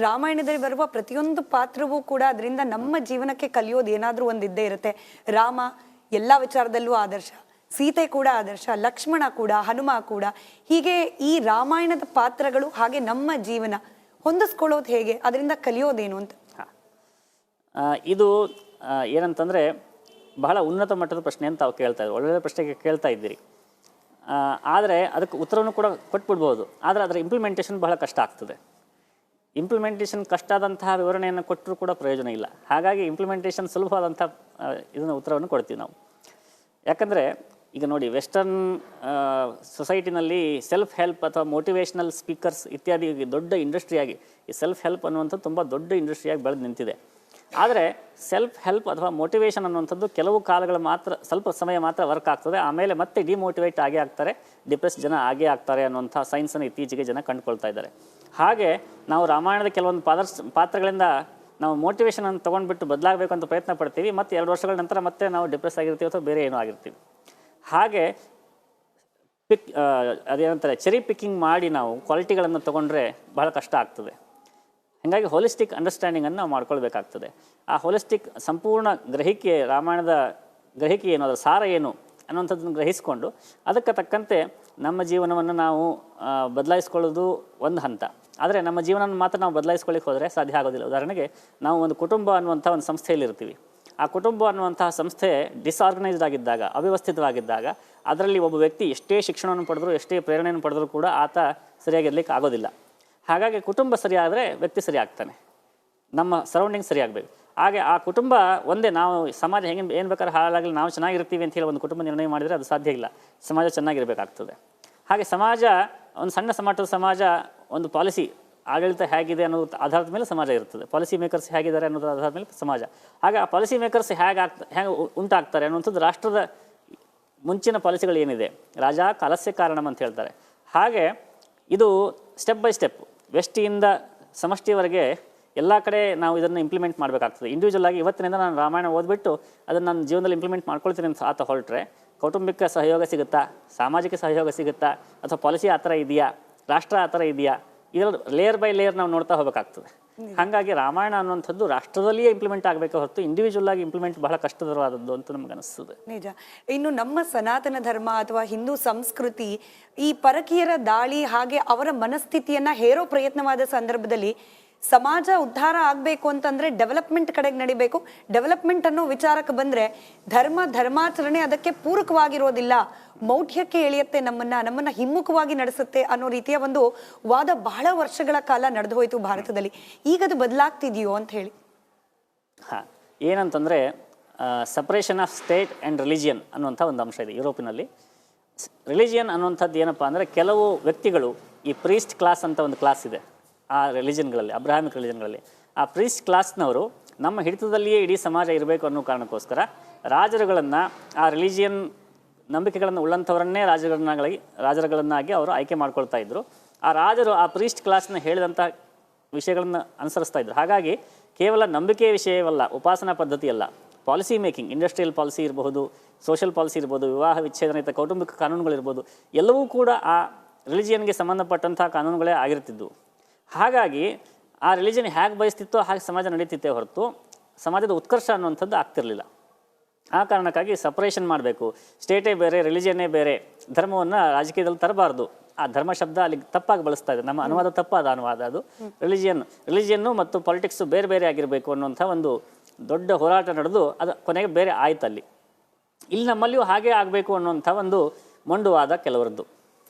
ರಾಮಾಯಣದಲ್ಲಿ ಬರುವ ಪ್ರತಿಯೊಂದು ಪಾತ್ರವೂ ಕೂಡ ಅದರಿಂದ ನಮ್ಮ ಜೀವನಕ್ಕೆ ಕಲಿಯೋದು ಏನಾದರೂ ಒಂದು ಇದ್ದೇ ಇರುತ್ತೆ. ರಾಮ ಎಲ್ಲ ವಿಚಾರದಲ್ಲೂ ಆದರ್ಶ, ಸೀತೆ ಕೂಡ ಆದರ್ಶ, ಲಕ್ಷ್ಮಣ ಕೂಡ, ಹನುಮ ಕೂಡ. ಹೀಗೆ ಈ ರಾಮಾಯಣದ ಪಾತ್ರಗಳು ಹಾಗೆ ನಮ್ಮ ಜೀವನ ಹೊಂದಿಸ್ಕೊಳ್ಳೋದು ಹೇಗೆ, ಅದರಿಂದ ಕಲಿಯೋದೇನು ಅಂತ. ಇದು ಏನಂತಂದರೆ ಬಹಳ ಉನ್ನತ ಮಟ್ಟದ ಪ್ರಶ್ನೆ ಅಂತ ತಾವು ಕೇಳ್ತಾ ಇದ್ದೀವಿ, ಒಳ್ಳೆಯ ಪ್ರಶ್ನೆಗೆ ಕೇಳ್ತಾ ಇದ್ದೀರಿ. ಆದರೆ ಅದಕ್ಕೆ ಉತ್ತರವನ್ನು ಕೂಡ ಕೊಟ್ಬಿಡ್ಬೋದು, ಆದರೆ ಅದರ ಇಂಪ್ಲಿಮೆಂಟೇಷನ್ ಬಹಳ ಕಷ್ಟ ಆಗ್ತದೆ. ಇಂಪ್ಲಿಮೆಂಟೇಷನ್ ಕಷ್ಟ ಆದಂತಹ ವಿವರಣೆಯನ್ನು ಕೊಟ್ಟರೂ ಕೂಡ ಪ್ರಯೋಜನ ಇಲ್ಲ. ಹಾಗಾಗಿ ಇಂಪ್ಲಿಮೆಂಟೇಷನ್ ಸುಲಭವಾದಂಥ ಇದನ್ನು ಉತ್ತರವನ್ನು ಕೊಡ್ತೀವಿ ನಾವು. ಯಾಕಂದರೆ ಈಗ ನೋಡಿ, ವೆಸ್ಟರ್ನ್ ಸೊಸೈಟಿನಲ್ಲಿ ಸೆಲ್ಫ್ ಹೆಲ್ಪ್ ಅಥವಾ ಮೋಟಿವೇಶ್ನಲ್ ಸ್ಪೀಕರ್ಸ್ ಇತ್ಯಾದಿ ದೊಡ್ಡ ಇಂಡಸ್ಟ್ರಿಯಾಗಿ ಈ ಸೆಲ್ಫ್ ಹೆಲ್ಪ್ ಅನ್ನುವಂಥದ್ದು ತುಂಬ ದೊಡ್ಡ ಇಂಡಸ್ಟ್ರಿಯಾಗಿ ಬೆಳೆದು ನಿಂತಿದೆ. ಆದರೆ ಸೆಲ್ಫ್ ಹೆಲ್ಪ್ ಅಥವಾ ಮೋಟಿವೇಶನ್ ಅನ್ನುವಂಥದ್ದು ಕೆಲವು ಕಾಲಗಳು ಮಾತ್ರ, ಸ್ವಲ್ಪ ಸಮಯ ಮಾತ್ರ ವರ್ಕ್ ಆಗ್ತದೆ. ಆಮೇಲೆ ಮತ್ತೆ ಡಿಮೋಟಿವೇಟ್ ಆಗೇ ಆಗ್ತಾರೆ, ಡಿಪ್ರೆಸ್ ಜನ ಆಗೇ ಆಗ್ತಾರೆ ಅನ್ನುವಂಥ ಸೈನ್ಸನ್ನು ಇತ್ತೀಚೆಗೆ ಜನ ಕಂಡುಕೊಳ್ತಾ ಇದ್ದಾರೆ. ಹಾಗೆ ನಾವು ರಾಮಾಯಣದ ಕೆಲವೊಂದು ಪಾತ್ರಗಳಿಂದ ನಾವು ಮೋಟಿವೇಶನನ್ನು ತೊಗೊಂಡ್ಬಿಟ್ಟು ಬದಲಾಗಬೇಕು ಅಂತ ಪ್ರಯತ್ನ ಪಡ್ತೀವಿ. ಮತ್ತು 2 ವರ್ಷಗಳ ನಂತರ ಮತ್ತೆ ನಾವು ಡಿಪ್ರೆಸ್ ಆಗಿರ್ತೀವಿ ಅಥವಾ ಬೇರೆ ಏನೋ ಆಗಿರ್ತೀವಿ. ಹಾಗೆ ಅದೇನಂತಾರೆ, ಚೆರಿ ಪಿಕ್ಕಿಂಗ್ ಮಾಡಿ ನಾವು ಕ್ವಾಲಿಟಿಗಳನ್ನು ತೊಗೊಂಡ್ರೆ ಬಹಳ ಕಷ್ಟ ಆಗ್ತದೆ. ಹಾಗಾಗಿ ಹೋಲಿಸ್ಟಿಕ್ ಅಂಡರ್ಸ್ಟ್ಯಾಂಡಿಂಗನ್ನು ನಾವು ಮಾಡ್ಕೊಳ್ಬೇಕಾಗ್ತದೆ. ಆ ಹೋಲಿಸ್ಟಿಕ್ ಸಂಪೂರ್ಣ ಗ್ರಹಿಕೆ, ರಾಮಾಯಣದ ಗ್ರಹಿಕೆ ಏನು, ಅದರ ಸಾರ ಏನು ಅನ್ನುವಂಥದ್ದನ್ನು ಗ್ರಹಿಸಿಕೊಂಡು ಅದಕ್ಕೆ ತಕ್ಕಂತೆ ನಮ್ಮ ಜೀವನವನ್ನು ನಾವು ಬದಲಾಯಿಸ್ಕೊಳ್ಳೋದು ಒಂದು ಹಂತ. ಆದರೆ ನಮ್ಮ ಜೀವನವನ್ನು ಮಾತ್ರ ನಾವು ಬದಲಾಯಿಸ್ಕೊಳ್ಳಿಕ್ಕೆ ಹೋದರೆ ಸಾಧ್ಯ ಆಗೋದಿಲ್ಲ. ಉದಾಹರಣೆಗೆ, ನಾವು ಒಂದು ಕುಟುಂಬ ಅನ್ನುವಂಥ ಒಂದು ಸಂಸ್ಥೆಯಲ್ಲಿ ಇರ್ತೀವಿ. ಆ ಕುಟುಂಬ ಅನ್ನುವಂತಹ ಸಂಸ್ಥೆ ಡಿಸ್ಆರ್ಗನೈಸ್ಡ್ ಆಗಿದ್ದಾಗ, ಅವ್ಯವಸ್ಥಿತವಾಗಿದ್ದಾಗ, ಅದರಲ್ಲಿ ಒಬ್ಬ ವ್ಯಕ್ತಿ ಎಷ್ಟೇ ಶಿಕ್ಷಣವನ್ನು ಪಡೆದರೂ, ಎಷ್ಟೇ ಪ್ರೇರಣೆಯನ್ನು ಪಡೆದರೂ ಕೂಡ ಆತ ಸರಿಯಾಗಿರ್ಲಿಕ್ಕೆ ಆಗೋದಿಲ್ಲ. ಹಾಗಾಗಿ ಕುಟುಂಬ ಸರಿಯಾದರೆ ವ್ಯಕ್ತಿ ಸರಿ ಆಗ್ತಾನೆ, ನಮ್ಮ ಸರೌಂಡಿಂಗ್ ಸರಿಯಾಗಬೇಕು. ಹಾಗೆ ಆ ಕುಟುಂಬ ಒಂದೇ, ನಾವು ಸಮಾಜ ಹೆಂಗೆ ಏನು ಬೇಕಾದ್ರೆ ಹಾಳಾಗಲಿ, ನಾವು ಚೆನ್ನಾಗಿರ್ತೀವಿ ಅಂತ ಹೇಳಿ ಒಂದು ಕುಟುಂಬ ನಿರ್ಣಯ ಮಾಡಿದರೆ ಅದು ಸಾಧ್ಯ ಇಲ್ಲ. ಸಮಾಜ ಚೆನ್ನಾಗಿರಬೇಕಾಗ್ತದೆ. ಹಾಗೆ ಸಮಾಜ, ಒಂದು ಸಣ್ಣ ಮಟ್ಟದ ಸಮಾಜ, ಒಂದು ಪಾಲಿಸಿ ಆಡಳಿತ ಹೇಗಿದೆ ಅನ್ನೋದು ಆಧಾರದ ಮೇಲೆ ಸಮಾಜ ಇರ್ತದೆ. ಪಾಲಿಸಿ ಮೇಕರ್ಸ್ ಹೇಗಿದ್ದಾರೆ ಅನ್ನೋದ್ರ ಆಧಾರದ ಮೇಲೆ ಸಮಾಜ. ಹಾಗೆ ಆ ಪಾಲಿಸಿ ಮೇಕರ್ಸ್ ಹೇಗೆ ಉಂಟಾಗ್ತಾರೆ ಅನ್ನುವಂಥದ್ದು ರಾಷ್ಟ್ರದ ಮುಂಚಿನ ಪಾಲಿಸಿಗಳು ಏನಿದೆ, ರಾಜ ಕಾಲಸ್ಯ ಕಾರಣಂ ಅಂತ ಹೇಳ್ತಾರೆ. ಹಾಗೆ ಇದು ಸ್ಟೆಪ್ ಬೈ ಸ್ಟೆಪ್, ವೆಸ್ಟಿಯಿಂದ ಸಮಷ್ಟಿಯವರೆಗೆ ಎಲ್ಲ ಕಡೆ ನಾವು ಇದನ್ನು ಇಂಪ್ಲಿಮೆಂಟ್ ಮಾಡಬೇಕಾಗ್ತದೆ. ಇಂಡಿವಿಜುವಲ್ ಆಗಿ ಇವತ್ತಿನಿಂದ ನಾನು ರಾಮಾಯಣ ಓದ್ಬಿಟ್ಟು ಅದನ್ನು ನನ್ನ ಜೀವನದಲ್ಲಿ ಇಂಪ್ಲಿಮೆಂಟ್ ಮಾಡ್ಕೊಳ್ತೀನಿ ಅಂತ ಆತ ಹೊರಟ್ರೆ, ಕೌಟುಂಬಿಕ ಸಹಯೋಗ ಸಿಗುತ್ತಾ, ಸಾಮಾಜಿಕ ಸಹಯೋಗ ಸಿಗುತ್ತಾ, ಅಥವಾ ಪಾಲಿಸಿ ಆ ಥರ ಇದೆಯಾ, ರಾಷ್ಟ್ರ ಆ ಥರ ಇದೆಯಾ, ಇದರಲ್ಲಿ ಲೇಯರ್ ಬೈ ಲೇಯರ್ ನಾವು ನೋಡ್ತಾ ಹೋಗಬೇಕಾಗ್ತದೆ. ಹಾಗಾಗಿ ರಾಮಾಯಣ ಅನ್ನುವಂಥದ್ದು ರಾಷ್ಟ್ರದಲ್ಲಿಯೇ ಇಂಪ್ಲಿಮೆಂಟ್ ಆಗಬೇಕು ಹೊರತು ಇಂಡಿವಿಜುವಲ್ ಆಗಿ ಇಂಪ್ಲಿಮೆಂಟ್ ಬಹಳ ಕಷ್ಟಕರವಾದದ್ದು ಅಂತ ನಮ್ಗೆ ಅನಿಸ್ತದೆ. ನಿಜ. ಇನ್ನು ನಮ್ಮ ಸನಾತನ ಧರ್ಮ ಅಥವಾ ಹಿಂದೂ ಸಂಸ್ಕೃತಿ ಈ ಪರಕೀಯರ ದಾಳಿ ಹಾಗೆ ಅವರ ಮನಸ್ಥಿತಿಯನ್ನ ಹೇರೋ ಪ್ರಯತ್ನವಾದ ಸಂದರ್ಭದಲ್ಲಿ ಸಮಾಜ ಉದ್ಧಾರ ಆಗಬೇಕು ಅಂತಂದ್ರೆ ಡೆವಲಪ್ಮೆಂಟ್ ಕಡೆಗೆ ನಡಿಬೇಕು. ಡೆವಲಪ್ಮೆಂಟ್ ಅನ್ನೋ ವಿಚಾರಕ್ಕೆ ಬಂದ್ರೆ ಧರ್ಮಾಚರಣೆ ಅದಕ್ಕೆ ಪೂರಕವಾಗಿರೋದಿಲ್ಲ, ಮೌಢ್ಯಕ್ಕೆ ಎಳೆಯುತ್ತೆ, ನಮ್ಮನ್ನ ಹಿಮ್ಮುಖವಾಗಿ ನಡೆಸುತ್ತೆ ಅನ್ನೋ ರೀತಿಯ ಒಂದು ವಾದ ಬಹಳ ವರ್ಷಗಳ ಕಾಲ ನಡೆದು ಹೋಯಿತು ಭಾರತದಲ್ಲಿ. ಈಗ ಅದು ಬದಲಾಗ್ತಿದೆಯೋ ಅಂತ ಹೇಳಿ. ಏನಂತಂದರೆ, separation of state and religion ಅನ್ನುವಂಥ ಒಂದು ಅಂಶ ಇದೆ ಯುರೋಪಿನಲ್ಲಿ. ರಿಲಿಜಿಯನ್ ಅನ್ನುವಂಥದ್ದು ಏನಪ್ಪ ಅಂದರೆ, ಕೆಲವು ವ್ಯಕ್ತಿಗಳು, ಈ ಪ್ರೀಸ್ಟ್ ಕ್ಲಾಸ್ ಅಂತ ಒಂದು ಕ್ಲಾಸ್ ಇದೆ ಆ ರಿಲಿಜನ್ಗಳಲ್ಲಿ, ಅಬ್ರಾಹಮಿಕ್ ರಿಲಿಜನ್ಗಳಲ್ಲಿ. ಆ ಪ್ರೀಸ್ಟ್ ಕ್ಲಾಸ್ನವರು ನಮ್ಮ ಹಿಡಿತದಲ್ಲಿಯೇ ಇಡೀ ಸಮಾಜ ಇರಬೇಕು ಅನ್ನೋ ಕಾರಣಕ್ಕೋಸ್ಕರ ರಾಜರುಗಳನ್ನು, ಆ ರಿಲಿಜಿಯನ್ ನಂಬಿಕೆಗಳನ್ನು ಉಳ್ಳಂಥವರನ್ನೇ ರಾಜರುಗಳನ್ನಾಗಿ ಅವರು ಆಯ್ಕೆ ಮಾಡ್ಕೊಳ್ತಾ ಇದ್ದರು. ಆ ರಾಜರು ಆ ಪ್ರೀಸ್ಟ್ ಕ್ಲಾಸ್ನ ಹೇಳಿದಂಥ ವಿಷಯಗಳನ್ನು ಅನುಸರಿಸ್ತಾ ಇದ್ರು. ಹಾಗಾಗಿ ಕೇವಲ ನಂಬಿಕೆಯ ವಿಷಯವಲ್ಲ, ಉಪಾಸನಾ ಪದ್ಧತಿ ಅಲ್ಲ, ಪಾಲಿಸಿ ಮೇಕಿಂಗ್, ಇಂಡಸ್ಟ್ರಿಯಲ್ ಪಾಲಿಸಿ ಇರಬಹುದು, ಸೋಷಿಯಲ್ ಪಾಲಿಸಿ ಇರ್ಬೋದು, ವಿವಾಹ ವಿಚ್ಛೇದನಿತ ಕೌಟುಂಬಿಕ ಕಾನೂನುಗಳಿರ್ಬೋದು, ಎಲ್ಲವೂ ಕೂಡ ಆ ರಿಲಿಜಿಯನ್ಗೆ ಸಂಬಂಧಪಟ್ಟಂಥ ಕಾನೂನುಗಳೇ ಆಗಿರ್ತಿದ್ವು. ಹಾಗಾಗಿ ಆ ರಿಲಿಜನ್ ಹೇಗೆ ಬಯಸ್ತಿತ್ತೋ ಹಾಗೆ ಸಮಾಜ ನಡೀತಿತ್ತೇ ಹೊರತು ಸಮಾಜದ ಉತ್ಕರ್ಷ ಅನ್ನುವಂಥದ್ದು ಆಗ್ತಿರಲಿಲ್ಲ. ಆ ಕಾರಣಕ್ಕಾಗಿ ಸಪ್ರೇಷನ್ ಮಾಡಬೇಕು, ಸ್ಟೇಟೇ ಬೇರೆ, ರಿಲಿಜಿಯನ್ನೇ ಬೇರೆ, ಧರ್ಮವನ್ನು ರಾಜಕೀಯದಲ್ಲಿ ತರಬಾರ್ದು. ಆ ಧರ್ಮ ಶಬ್ದ ಅಲ್ಲಿ ತಪ್ಪಾಗಿ ಬಳಸ್ತಾ ಇದೆ, ನಮ್ಮ ಅನುವಾದ ತಪ್ಪಾದ ಅನುವಾದ ಅದು. ರಿಲಿಜಿಯನ್ನು ಮತ್ತು ಪಾಲಿಟಿಕ್ಸು ಬೇರೆ ಬೇರೆ ಆಗಿರಬೇಕು ಅನ್ನುವಂಥ ಒಂದು ದೊಡ್ಡ ಹೋರಾಟ ನಡೆದು ಅದು ಕೊನೆಗೆ ಬೇರೆ ಆಯ್ತಲ್ಲಿ. ಇಲ್ಲಿ ನಮ್ಮಲ್ಲಿಯೂ ಹಾಗೇ ಆಗಬೇಕು ಅನ್ನುವಂಥ ಒಂದು ಮೊಂಡುವಾದ ಕೆಲವರದ್ದು.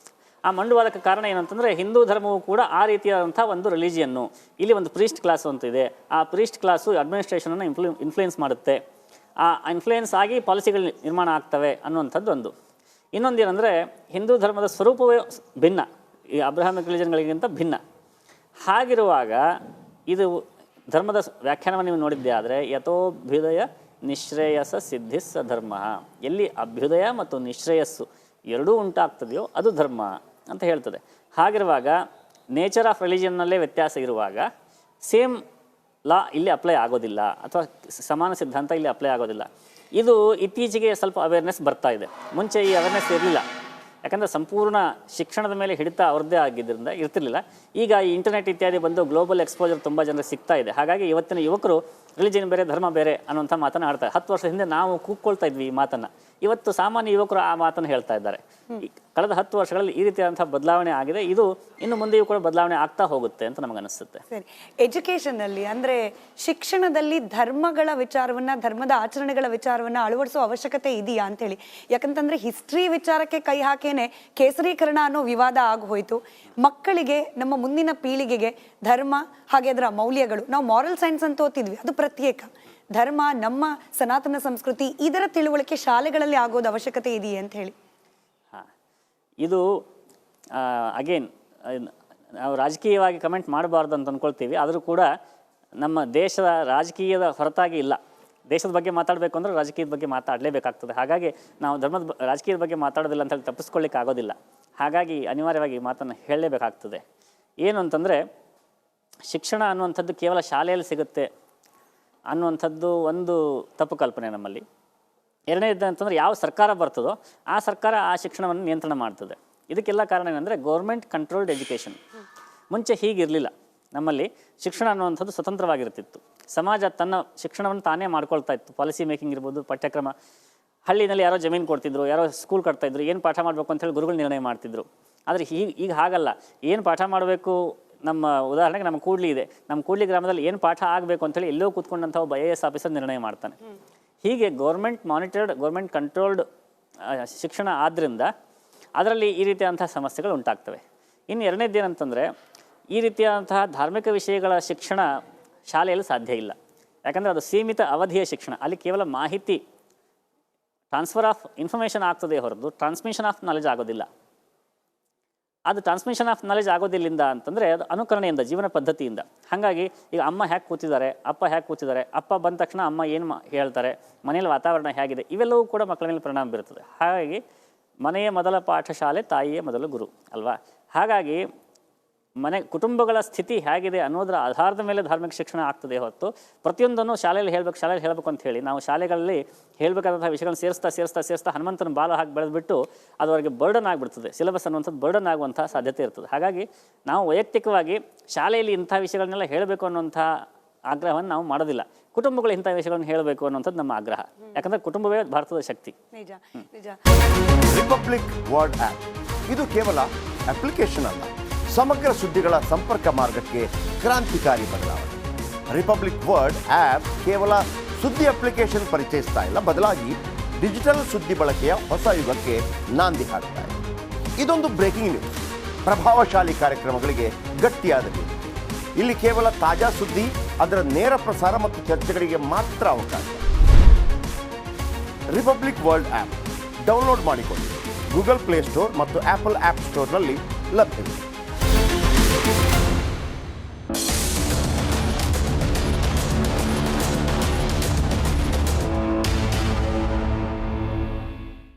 ಆ ಮಂಡುವಾದಕ್ಕೆ ಕಾರಣ ಏನಂತಂದರೆ, ಹಿಂದೂ ಧರ್ಮವು ಕೂಡ ಆ ರೀತಿಯಾದಂಥ ಒಂದು ರಿಲಿಜಿಯನ್ನು, ಇಲ್ಲಿ ಒಂದು ಪ್ರೀಸ್ಟ್ ಕ್ಲಾಸು ಅಂತಿದೆ, ಆ ಪ್ರೀಸ್ಟ್ ಕ್ಲಾಸು ಅಡ್ಮಿನಿಸ್ಟ್ರೇಷನನ್ನು ಇನ್ಫ್ಲೂಯೆನ್ಸ್ ಮಾಡುತ್ತೆ, ಆ ಇನ್ಫ್ಲೂಯೆನ್ಸ್ ಆಗಿ ಪಾಲಿಸಿಗಳು ನಿರ್ಮಾಣ ಆಗ್ತವೆ ಅನ್ನುವಂಥದ್ದು ಒಂದು. ಇನ್ನೊಂದೇನೆಂದರೆ, ಹಿಂದೂ ಧರ್ಮದ ಸ್ವರೂಪವೇ ಭಿನ್ನ, ಈ ಅಬ್ರಾಹಮಿಕ್ ರಿಲಿಜನ್ಗಳಿಗಿಂತ ಭಿನ್ನ. ಹಾಗಿರುವಾಗ ಇದು ಧರ್ಮದ ವ್ಯಾಖ್ಯಾನವನ್ನು ನೀವು ನೋಡಿದ್ದೆ ಆದರೆ, ಯಥೋಭ್ಯುದಯ ನಿಶ್ರೇಯಸ ಸಿದ್ಧಿಸ್ಸ ಧರ್ಮ, ಎಲ್ಲಿ ಅಭ್ಯುದಯ ಮತ್ತು ನಿಶ್ರೇಯಸ್ಸು ಎರಡೂ ಉಂಟಾಗ್ತದೆಯೋ ಅದು ಧರ್ಮ ಅಂತ ಹೇಳ್ತದೆ. ಹಾಗಿರುವಾಗ ನೇಚರ್ ಆಫ್ ರಿಲಿಜಿಯನ್ನಲ್ಲೇ ವ್ಯತ್ಯಾಸ ಇರುವಾಗ ಸೇಮ್ ಲಾ ಇಲ್ಲಿ ಅಪ್ಲೈ ಆಗೋದಿಲ್ಲ, ಅಥವಾ ಸಮಾನ ಸಿದ್ಧಾಂತ ಇಲ್ಲಿ ಅಪ್ಲೈ ಆಗೋದಿಲ್ಲ. ಇದು ಇತ್ತೀಚೆಗೆ ಸ್ವಲ್ಪ ಅವೇರ್ನೆಸ್ ಬರ್ತಾ ಇದೆ. ಮುಂಚೆ ಈ ಅವೇರ್ನೆಸ್ ಇರಲಿಲ್ಲ. ಯಾಕಂದರೆ ಸಂಪೂರ್ಣ ಶಿಕ್ಷಣದ ಮೇಲೆ ಹಿಡಿತ ಅವ್ರದ್ದೇ ಆಗಿದ್ದರಿಂದ ಇರ್ತಿರ್ಲಿಲ್ಲ. ಈಗ ಈ ಇಂಟರ್ನೆಟ್ ಇತ್ಯಾದಿ ಬಂದು ಗ್ಲೋಬಲ್ ಎಕ್ಸ್ಪೋಜರ್ ತುಂಬ ಜನರಿಗೆ ಸಿಗ್ತಾ ಇದೆ. ಹಾಗಾಗಿ ಇವತ್ತಿನ ಯುವಕರು ರಿಲಿಜಿಯನ್ ಬೇರೆ ಧರ್ಮ ಬೇರೆ ಅನ್ನುವಂಥ ಮಾತನ್ನು ಆಡ್ತಾರೆ. 10 ವರ್ಷ ಹಿಂದೆ ನಾವು ಕೂಗ್ಕೊಳ್ತಾ ಇದ್ವಿ ಈ ಮಾತನ್ನು, ಇವತ್ತು ಸಾಮಾನ್ಯ ಯುವಕರು ಆ ಮಾತನ್ನು ಹೇಳ್ತಾ ಇದ್ದಾರೆ. ಕಳೆದ 10 ವರ್ಷಗಳಲ್ಲಿ ಈ ರೀತಿಯಾದಂಥ ಬದಲಾವಣೆ ಆಗಿದೆ. ಇದು ಇನ್ನು ಮುಂದೆಯೂ ಕೂಡ ಬದಲಾವಣೆ ಆಗ್ತಾ ಹೋಗುತ್ತೆ ಅಂತ ನಮಗನಿಸುತ್ತೆ. ಸರಿ, ಎಜುಕೇಷನಲ್ಲಿ ಅಂದರೆ ಶಿಕ್ಷಣದಲ್ಲಿ ಧರ್ಮಗಳ ವಿಚಾರವನ್ನ, ಧರ್ಮದ ಆಚರಣೆಗಳ ವಿಚಾರವನ್ನ ಅಳವಡಿಸೋ ಅವಶ್ಯಕತೆ ಇದೆಯಾ ಅಂತೇಳಿ. ಯಾಕಂತಂದ್ರೆ ಹಿಸ್ಟ್ರಿ ವಿಚಾರಕ್ಕೆ ಕೈ ಹಾಕೇನೆ ಕೇಸರೀಕರಣ ಅನ್ನೋ ವಿವಾದ ಆಗೋಯ್ತು. ಮಕ್ಕಳಿಗೆ, ನಮ್ಮ ಮುಂದಿನ ಪೀಳಿಗೆಗೆ ಧರ್ಮ ಹಾಗೆ ಅದರ ಮೌಲ್ಯಗಳು, ನಾವು ಮಾರಲ್ ಸೈನ್ಸ್ ಅಂತ ಓದ್ತಿದ್ವಿ, ಅದು ಪ್ರತ್ಯೇಕ. ಧರ್ಮ, ನಮ್ಮ ಸನಾತನ ಸಂಸ್ಕೃತಿ, ಇದರ ತಿಳುವಳಿಕೆ ಶಾಲೆಗಳಲ್ಲಿ ಆಗೋದು ಅವಶ್ಯಕತೆ ಇದೆಯೇ ಅಂತ ಹೇಳಿ. ಇದು ಅಗೇನ್ ನಾವು ರಾಜಕೀಯವಾಗಿ ಕಮೆಂಟ್ ಮಾಡಬಾರ್ದು ಅಂತ ಅಂದ್ಕೊಳ್ತೀವಿ. ಆದರೂ ಕೂಡ ನಮ್ಮ ದೇಶದ ರಾಜಕೀಯದ ಹೊರತಾಗಿ ಇಲ್ಲ. ದೇಶದ ಬಗ್ಗೆ ಮಾತಾಡಬೇಕು ಅಂದರೆ ರಾಜಕೀಯದ ಬಗ್ಗೆ ಮಾತಾಡಲೇಬೇಕಾಗ್ತದೆ. ಹಾಗಾಗಿ ನಾವು ರಾಜಕೀಯದ ಬಗ್ಗೆ ಮಾತಾಡೋದಿಲ್ಲ ಅಂತ ಹೇಳಿ ತಪ್ಪಿಸ್ಕೊಳ್ಳಿಕ್ಕೆ ಆಗೋದಿಲ್ಲ. ಹಾಗಾಗಿ ಅನಿವಾರ್ಯವಾಗಿ ಮಾತನ್ನು ಹೇಳಲೇಬೇಕಾಗ್ತದೆ. ಏನು ಅಂತಂದರೆ, ಶಿಕ್ಷಣ ಅನ್ನುವಂಥದ್ದು ಕೇವಲ ಶಾಲೆಯಲ್ಲಿ ಸಿಗುತ್ತೆ ಅನ್ನುವಂಥದ್ದು ಒಂದು ತಪ್ಪು ಕಲ್ಪನೆ ನಮ್ಮಲ್ಲಿ. ಎರಡನೇದು ಅಂತಂದರೆ, ಯಾವ ಸರ್ಕಾರ ಬರ್ತದೋ ಆ ಸರ್ಕಾರ ಆ ಶಿಕ್ಷಣವನ್ನು ನಿಯಂತ್ರಣ ಮಾಡ್ತದೆ. ಇದಕ್ಕೆಲ್ಲ ಕಾರಣ ಏನಂದರೆ ಗೌರ್ಮೆಂಟ್ ಕಂಟ್ರೋಲ್ಡ್ ಎಜುಕೇಷನ್. ಮುಂಚೆ ಹೀಗಿರಲಿಲ್ಲ. ನಮ್ಮಲ್ಲಿ ಶಿಕ್ಷಣ ಅನ್ನುವಂಥದ್ದು ಸ್ವತಂತ್ರವಾಗಿರ್ತಿತ್ತು. ಸಮಾಜ ತನ್ನ ಶಿಕ್ಷಣವನ್ನು ತಾನೇ ಮಾಡ್ಕೊಳ್ತಾ ಇತ್ತು. ಪಾಲಿಸಿ ಮೇಕಿಂಗ್ ಇರ್ಬೋದು, ಪಠ್ಯಕ್ರಮ. ಹಳ್ಳಿನಲ್ಲಿ ಯಾರೋ ಜಮೀನು ಕೊಡ್ತಿದ್ರು, ಯಾರೋ ಸ್ಕೂಲ್ ಕಟ್ತಾಯಿದ್ರು, ಏನು ಪಾಠ ಮಾಡಬೇಕು ಅಂತೇಳಿ ಗುರುಗಳು ನಿರ್ಣಯ ಮಾಡ್ತಿದ್ರು. ಆದರೆ ಈಗ ಹಾಗಲ್ಲ. ಏನು ಪಾಠ ಮಾಡಬೇಕು, ನಮ್ಮ ಉದಾಹರಣೆಗೆ ನಮ್ಮ ಕೂಡ್ಲಿ ಇದೆ, ನಮ್ಮ ಕೂಡ್ಲಿ ಗ್ರಾಮದಲ್ಲಿ ಏನು ಪಾಠ ಆಗಬೇಕು ಅಂತೇಳಿ ಎಲ್ಲೋ ಕೂತ್ಕೊಂಡಂಥ ಒಬ್ಬ IAS ಆಫೀಸರ್ ನಿರ್ಣಯ ಮಾಡ್ತಾನೆ. ಹೀಗೆ ಗೌರ್ಮೆಂಟ್ ಮಾನಿಟರ್ಡ್, ಗೌರ್ಮೆಂಟ್ ಕಂಟ್ರೋಲ್ಡ್ ಶಿಕ್ಷಣ ಆದ್ದರಿಂದ ಅದರಲ್ಲಿ ಈ ರೀತಿಯಾದಂಥ ಸಮಸ್ಯೆಗಳು ಉಂಟಾಗ್ತವೆ. ಇನ್ನು ಎರಡನೇದೇನಂತಂದರೆ, ಈ ರೀತಿಯಾದಂತಹ ಧಾರ್ಮಿಕ ವಿಷಯಗಳ ಶಿಕ್ಷಣ ಶಾಲೆಯಲ್ಲಿ ಸಾಧ್ಯ ಇಲ್ಲ. ಯಾಕಂದರೆ ಅದು ಸೀಮಿತ ಅವಧಿಯ ಶಿಕ್ಷಣ. ಅಲ್ಲಿ ಕೇವಲ ಮಾಹಿತಿ, ಟ್ರಾನ್ಸ್ಫರ್ ಆಫ್ ಇನ್ಫಾರ್ಮೇಷನ್ ಆಗ್ತದೆ ಹೊರತು ಟ್ರಾನ್ಸ್ಮಿಷನ್ ಆಫ್ ನಾಲೆಜ್ ಆಗೋದಿಲ್ಲ. ಅದು ಟ್ರಾನ್ಸ್ಮಿಷನ್ ಆಫ್ ನಾಲೆಜ್ ಆಗೋದಿಲ್ಲಿಂದ ಅಂತಂದರೆ ಅದು ಅನುಕರಣೆಯಿಂದ, ಜೀವನ ಪದ್ಧತಿಯಿಂದ. ಹಾಗಾಗಿ ಈಗ ಅಮ್ಮ ಹೇಗೆ ಕೂತಿದ್ದಾರೆ, ಅಪ್ಪ ಹೇಗೆ ಕೂತಿದ್ದಾರೆ, ಅಪ್ಪ ಬಂದ ತಕ್ಷಣ ಅಮ್ಮ ಏನು ಹೇಳ್ತಾರೆ, ಮನೆಯಲ್ಲಿ ವಾತಾವರಣ ಹೇಗಿದೆ, ಇವೆಲ್ಲವೂ ಕೂಡ ಮಕ್ಕಳ ಮೇಲೆ ಪರಿಣಾಮ ಬೀರುತ್ತದೆ. ಹಾಗಾಗಿ ಮನೆಯ ಮೊದಲ ಪಾಠಶಾಲೆ, ತಾಯಿಯೇ ಮೊದಲ ಗುರು ಅಲ್ವಾ. ಹಾಗಾಗಿ ಕುಟುಂಬಗಳ ಸ್ಥಿತಿ ಹೇಗಿದೆ ಅನ್ನೋದರ ಆಧಾರದ ಮೇಲೆ ಧಾರ್ಮಿಕ ಶಿಕ್ಷಣ ಆಗ್ತದೆ ಹೊರತು ಪ್ರತಿಯೊಂದನ್ನು ಶಾಲೆಯಲ್ಲಿ ಹೇಳಬೇಕು ಅಂತ ಹೇಳಿ ನಾವು ಶಾಲೆಗಳಲ್ಲಿ ಹೇಳಬೇಕಾದಂಥ ವಿಷಯಗಳನ್ನು ಸೇರಿಸ್ತಾ ಹನುಮಂತನ ಬಾಲ ಹಾಕಿ ಬೆಳೆದ್ಬಿಟ್ಟು ಅದು ಅವರಿಗೆ ಬರ್ಡನ್ ಆಗಿಬಿಡ್ತದೆ. ಸಿಲೆಬಸ್ ಅನ್ನುವಂಥದ್ದು ಬರ್ಡನ್ ಆಗುವಂಥ ಸಾಧ್ಯತೆ ಇರ್ತದೆ. ಹಾಗಾಗಿ ನಾವು ವೈಯಕ್ತಿಕವಾಗಿ ಶಾಲೆಯಲ್ಲಿ ಇಂಥ ವಿಷಯಗಳನ್ನೆಲ್ಲ ಹೇಳಬೇಕು ಅನ್ನುವಂಥ ಆಗ್ರಹವನ್ನು ನಾವು ಮಾಡೋದಿಲ್ಲ. ಕುಟುಂಬಗಳು ಇಂಥ ವಿಷಯಗಳನ್ನು ಹೇಳಬೇಕು ಅನ್ನುವಂಥದ್ದು ನಮ್ಮ ಆಗ್ರಹ. ಯಾಕಂದರೆ ಕುಟುಂಬವೇ ಭಾರತದ ಶಕ್ತಿ. ನಿಜ ನಿಜ. ರಿಪಬ್ಲಿಕ್ ವರ್ಲ್ಡ್ ಆ್ಯಪ್ ಇದು ಕೇವಲ ಅಪ್ಲಿಕೇಶನ್ ಅಲ್ಲ, ಸಮಗ್ರ ಸುದ್ದಿಗಳ ಸಂಪರ್ಕ ಮಾರ್ಗಕ್ಕೆ ಕ್ರಾಂತಿಕಾರಿ ಬದಲಾವಣೆ. ರಿಪಬ್ಲಿಕ್ ವರ್ಲ್ಡ್ ಆ್ಯಪ್ ಕೇವಲ ಸುದ್ದಿ ಅಪ್ಲಿಕೇಶನ್ ಪರಿಚಯಿಸ್ತಾ ಇಲ್ಲ, ಬದಲಾಗಿ ಡಿಜಿಟಲ್ ಸುದ್ದಿ ಬಳಕೆಯ ಹೊಸ ಯುಗಕ್ಕೆ ನಾಂದಿ ಹಾಡ್ತಾ ಇದೆ. ಇದೊಂದು ಬ್ರೇಕಿಂಗ್ ನ್ಯೂಸ್, ಪ್ರಭಾವಶಾಲಿ ಕಾರ್ಯಕ್ರಮಗಳಿಗೆ ಗಟ್ಟಿಯಾದ ನ್ಯೂಸ್. ಇಲ್ಲಿ ಕೇವಲ ತಾಜಾ ಸುದ್ದಿ, ಅದರ ನೇರ ಪ್ರಸಾರ ಮತ್ತು ಚರ್ಚೆಗಳಿಗೆ ಮಾತ್ರ ಅವಕಾಶ. ರಿಪಬ್ಲಿಕ್ ವರ್ಲ್ಡ್ ಆ್ಯಪ್ ಡೌನ್ಲೋಡ್ ಮಾಡಿಕೊಳ್ಳಿ. ಗೂಗಲ್ ಪ್ಲೇಸ್ಟೋರ್ ಮತ್ತು ಆಪಲ್ ಆ್ಯಪ್ ಸ್ಟೋರ್ನಲ್ಲಿ ಲಭ್ಯವಿದೆ.